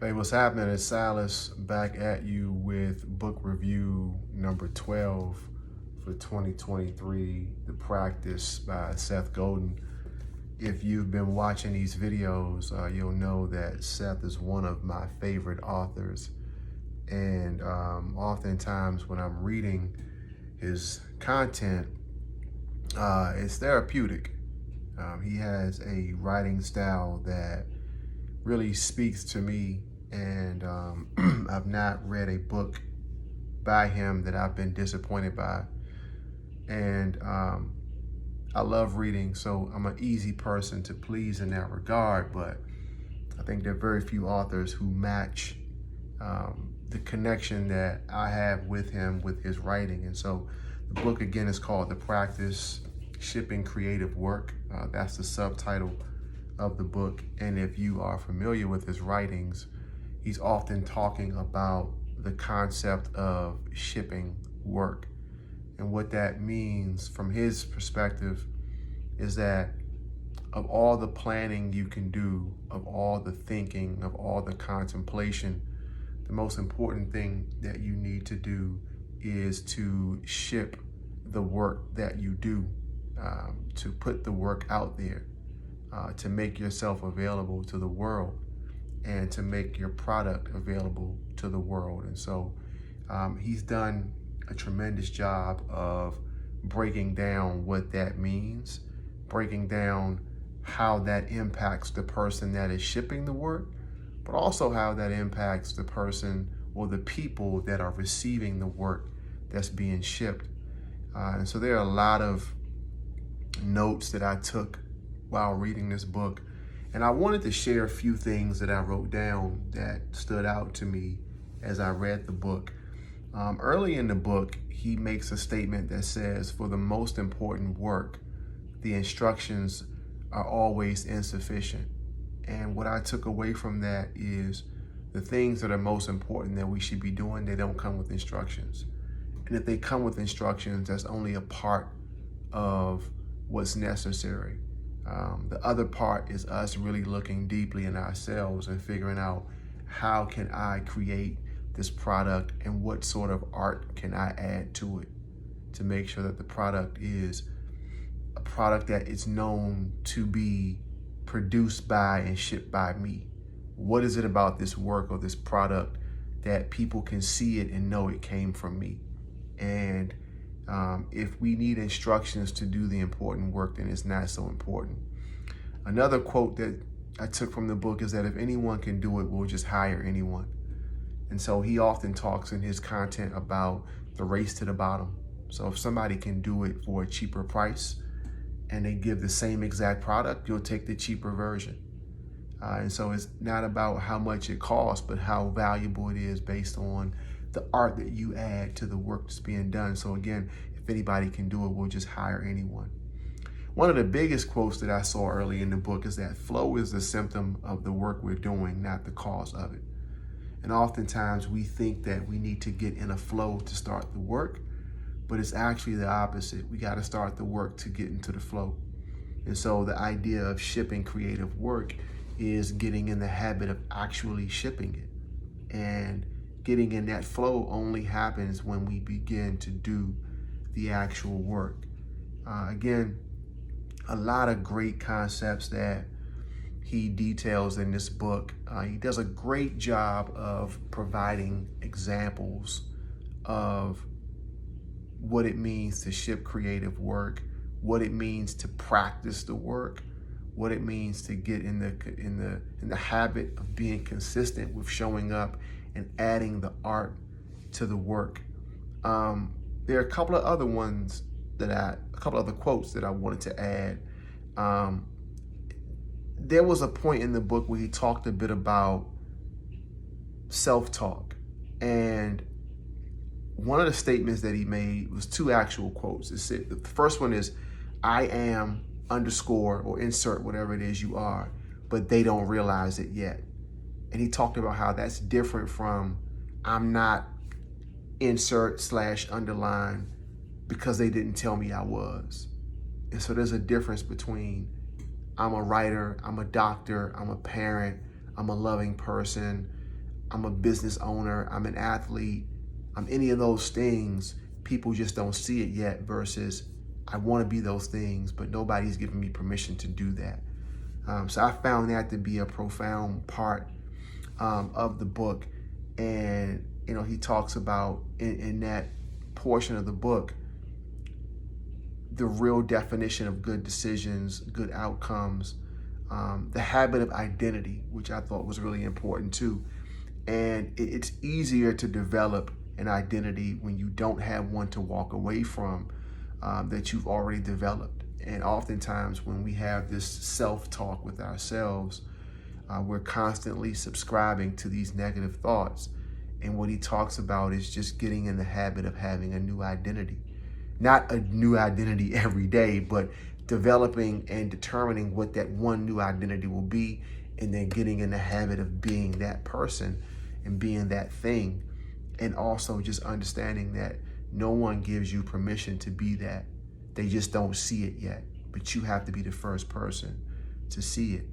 Hey, what's happening? It's Silas back at you with book review number 12 for 2023, The Practice by Seth Godin. If you've been watching these videos, you'll know that Seth is one of my favorite authors. And oftentimes when I'm reading his content, it's therapeutic. He has a writing style that really speaks to me, and I've not read a book by him that I've been disappointed by. And I love reading, so I'm an easy person to please in that regard, but I think there are very few authors who match the connection that I have with him with his writing. And so the book again is called The Practice, Shipping Creative Work. That's the subtitle of the book. And if you are familiar with his writings, he's often talking about the concept of shipping work. And what that means from his perspective is that of all the planning you can do, of all the thinking, of all the contemplation, the most important thing that you need to do is to ship the work that you do, to put the work out there, to make yourself available to the world and to make your product available to the world. And so he's done a tremendous job of breaking down what that means, breaking down how that impacts the person that is shipping the work, but also how that impacts the person or the people that are receiving the work that's being shipped. And so there are a lot of notes that I took while reading this book. And I wanted to share a few things that I wrote down that stood out to me as I read the book. Early in the book, he makes a statement that says, for the most important work, the instructions are always insufficient. And what I took away from that is the things that are most important that we should be doing, they don't come with instructions. And if they come with instructions, that's only a part of what's necessary. The other part is us really looking deeply in ourselves and figuring out, how can I create this product and what sort of art can I add to it to make sure that the product is a product that is known to be produced by and shipped by me. What is it about this work or this product that people can see it and know it came from me? And if we need instructions to do the important work, then it's not so important. Another quote that I took from the book is that if anyone can do it, we'll just hire anyone. And so he often talks in his content about the race to the bottom. So if somebody can do it for a cheaper price and they give the same exact product, you'll take the cheaper version. And so it's not about how much it costs, but how valuable it is based on the art that you add to the work that's being done. So again, if anybody can do it, we'll just hire anyone. One of the biggest quotes that I saw early in the book is that flow is the symptom of the work we're doing, not the cause of it. And oftentimes we think that we need to get in a flow to start the work, but it's actually the opposite. We got to start the work to get into the flow. And so the idea of shipping creative work is getting in the habit of actually shipping it. And getting in that flow only happens when we begin to do the actual work. Again, a lot of great concepts that he details in this book. He does a great job of providing examples of what it means to ship creative work, what it means to practice the work, what it means to get in the habit of being consistent with showing up and adding the art to the work. There are a couple of other ones a couple other quotes that I wanted to add. There was a point in the book where he talked a bit about self-talk. And one of the statements that he made was two actual quotes. It said, the first one is, I am underscore or insert whatever it is you are, but they don't realize it yet. And he talked about how that's different from I'm not insert / underline because they didn't tell me I was. And so there's a difference between I'm a writer, I'm a doctor, I'm a parent, I'm a loving person, I'm a business owner, I'm an athlete, I'm any of those things. People just don't see it yet, versus I want to be those things, but nobody's giving me permission to do that. So I found that to be a profound part of the book. And, he talks about in that portion of the book, the real definition of good decisions, good outcomes, the habit of identity, which I thought was really important too. And it's easier to develop an identity when you don't have one to walk away from that you've already developed. And oftentimes when we have this self-talk with ourselves, we're constantly subscribing to these negative thoughts. And what he talks about is just getting in the habit of having a new identity. Not a new identity every day, but developing and determining what that one new identity will be, and then getting in the habit of being that person and being that thing. And also just understanding that no one gives you permission to be that. They just don't see it yet, but you have to be the first person to see it.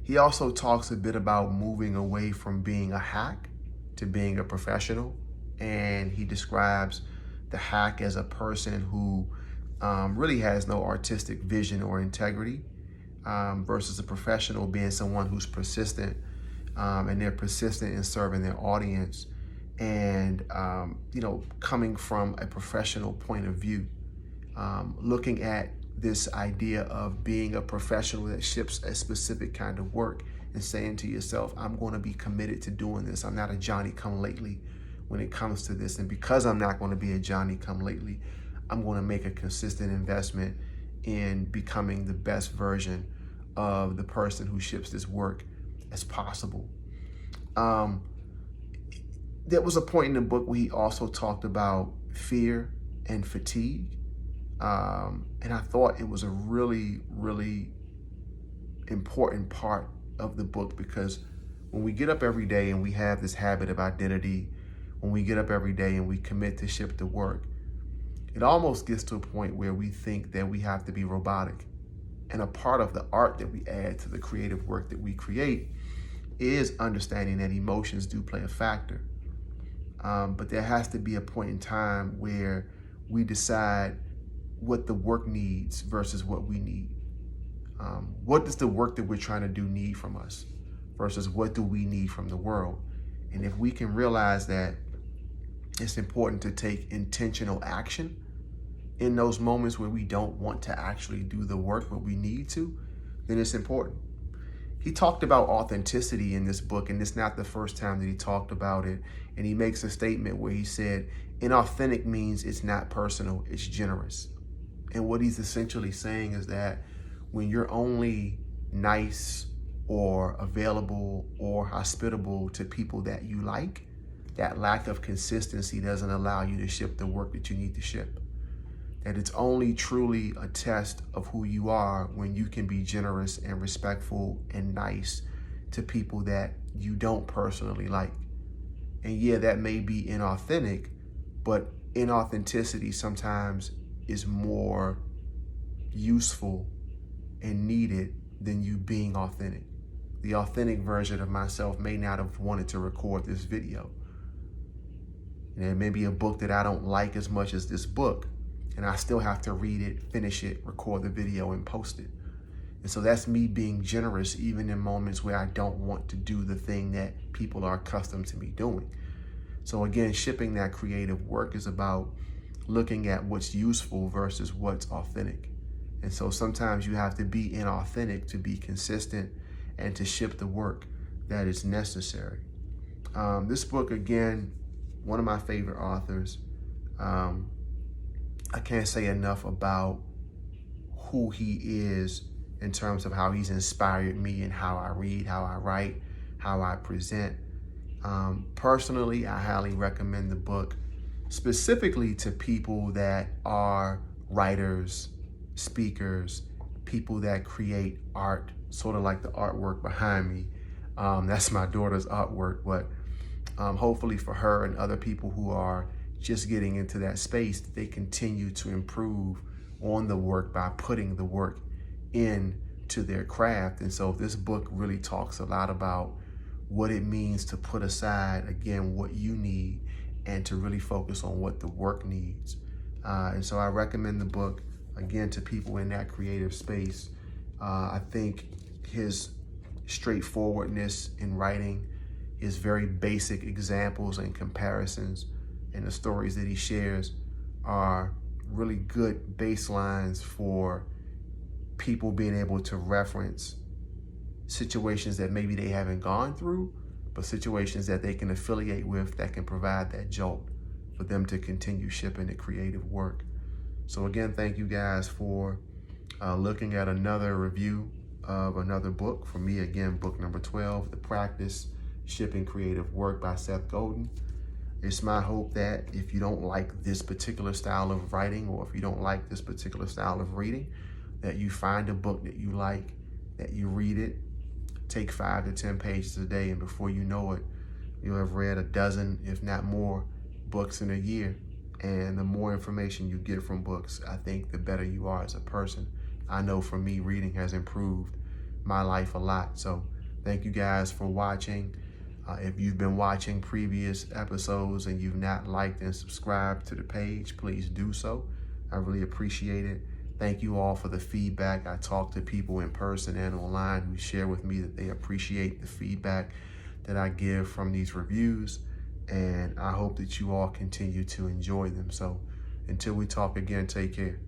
He also talks a bit about moving away from being a hack to being a professional. And he describes the hack as a person who really has no artistic vision or integrity, versus a professional being someone who's persistent, and they're persistent in serving their audience, and coming from a professional point of view, looking at this idea of being a professional that ships a specific kind of work and saying to yourself, I'm going to be committed to doing this. I'm not a Johnny-come-lately when it comes to this. And because I'm not going to be a Johnny-come-lately, I'm going to make a consistent investment in becoming the best version of the person who ships this work as possible. There was a point in the book where he also talked about fear and fatigue. And I thought it was a really, really important part of the book, because when we get up every day and we have this habit of identity, when we get up every day and we commit to ship the work, it almost gets to a point where we think that we have to be robotic. And a part of the art that we add to the creative work that we create is understanding that emotions do play a factor. But there has to be a point in time where we decide what the work needs versus what we need. What does the work that we're trying to do need from us versus what do we need from the world? And if we can realize that it's important to take intentional action in those moments where we don't want to actually do the work, but we need to, then it's important. He talked about authenticity in this book, and it's not the first time that he talked about it. And he makes a statement where he said, inauthentic means it's not personal, it's generous. And what he's essentially saying is that when you're only nice or available or hospitable to people that you like, that lack of consistency doesn't allow you to ship the work that you need to ship. That it's only truly a test of who you are when you can be generous and respectful and nice to people that you don't personally like. And yeah, that may be inauthentic, but inauthenticity sometimes is more useful and needed than you being authentic. The authentic version of myself may not have wanted to record this video. And it may be a book that I don't like as much as this book, and I still have to read it, finish it, record the video, and post it. And so that's me being generous even in moments where I don't want to do the thing that people are accustomed to me doing. So again, shipping that creative work is about looking at what's useful versus what's authentic. And so sometimes you have to be inauthentic to be consistent and to ship the work that is necessary. This book, again, one of my favorite authors. I can't say enough about who he is in terms of how he's inspired me and how I read, how I write, how I present. Personally, I highly recommend the book specifically to people that are writers, speakers, people that create art, sort of like the artwork behind me. That's my daughter's artwork, but hopefully for her and other people who are just getting into that space, they continue to improve on the work by putting the work into their craft. And so this book really talks a lot about what it means to put aside, again, what you need and to really focus on what the work needs. And so I recommend the book, again, to people in that creative space. I think his straightforwardness in writing, his very basic examples and comparisons, and the stories that he shares are really good baselines for people being able to reference situations that maybe they haven't gone through, but situations that they can affiliate with that can provide that jolt for them to continue shipping the creative work. So again, thank you guys for looking at another review of another book. For me, again, book number 12, The Practice, Shipping Creative Work by Seth Godin. It's my hope that if you don't like this particular style of writing, or if you don't like this particular style of reading, that you find a book that you like, that you read it, take 5 to 10 pages a day, and before you know it, you'll have read a dozen, if not more, books in a year. And the more information you get from books, I think the better you are as a person. I know for me, reading has improved my life a lot. So thank you guys for watching. If you've been watching previous episodes and you've not liked and subscribed to the page, please do so. I really appreciate it. Thank you all for the feedback. I talk to people in person and online who share with me that they appreciate the feedback that I give from these reviews, and I hope that you all continue to enjoy them. So until we talk again, take care.